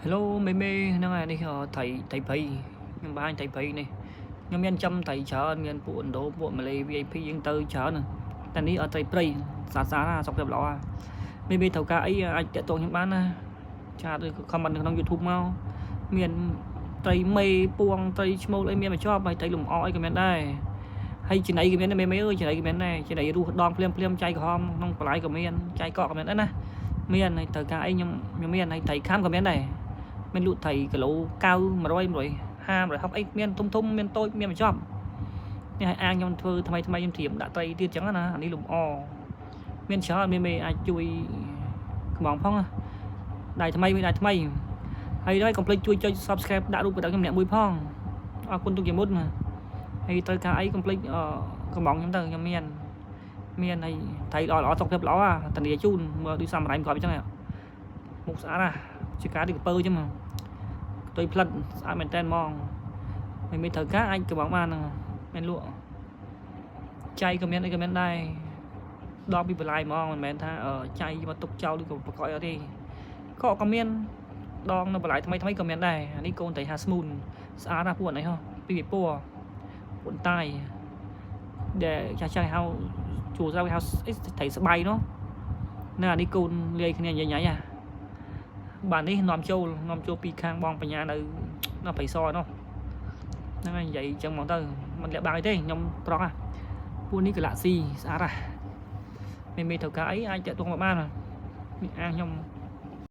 Hello មេហ្នឹងហើយនេះថៃភ័យខ្ញុំបានថៃភ័យនេះខ្ញុំមានចំថៃច្រើនមានពួកឥណ្ឌូពួកម៉ាឡេ VIP យើងទៅច្រើនតែនេះអត់ត្រីព្រៃសាសាសុខភាពល្អមេត្រូវការអីអាចតាក់ទងខ្ញុំបានណាឆាតឬ comment នៅក្នុង YouTube មកមានត្រីមេពួងត្រីឈ្មោលអីមានមកជាប់ហើយត្រីលំអអីក៏មានដែរហើយចំណៃក៏មានមេអើយចំណៃក៏មានដែរចំណៃរស់ដងភ្លាមចៃក្រហមក្នុងបន្លែក៏មានចៃកក់ក៏មានដែរណាមានហើយត្រូវការអីខ្ញុំមានហើយត្រីខាំក៏មានដែរមានលក់ត្រីគីឡូ90 100 150 អីមានធំមានតូចមានបញ្ចប់នេះឲ្យអាងខ្ញុំធ្វើថ្មីខ្ញុំត្រៀមដាក់ត្រីទៀតចឹងណាអានេះលំអមានច្រើនមានមេអាចជួយកំងផងដៃថ្មីមានដៃថ្មីហើយដល់កុំភ្លេចជួយចុច Subscribe ដាក់រូបកណ្ដឹងខ្ញុំអ្នកមួយផងអរគុណទុកជាមុនណាហើយត្រូវការអីកុំភ្លេចកំងខ្ញុំទៅខ្ញុំមានហើយត្រីល្អសុខភាពល្អតានីជូនមើលដូចសាមរ៉ៃគាត់អញ្ចឹងមុខស្អាតណាជាការទីកពើចឹងផ្ទុយផ្លិតស្អាតមែនតើហ្មងមិនត្រូវការអាចកំងបានមានលក់ចៃក៏មានអីក៏មានដែរដល់ពីបន្លាយហ្មងមិនមែនថាចៃមកទុកចោលឬក៏ប្រកបអត់ទេក៏មានដងនៅបន្លាយថ្មីក៏មានដែរអានេះកូនត្រីហាស្មូនស្អាតណាស់ពួកនេះហ៎ពីពណ៌ពួកតាយដែលចាស់ហៅជួស្រាវហៅត្រីស្បៃនោះណាអានេះកូនលាយគ្នាញ៉ៃបាទនេះនាំចូលពីខាងបងបញ្ញានៅបៃសនោះហ្នឹងហើយនិយាយចឹងមកទៅមិនលាក់បាក់អីទេខ្ញុំត្រង់ពួកនេះ Galaxy ស្អាតមេត្រូវការអីអាចតាក់ទងមកបាននេះអាងខ្ញុំ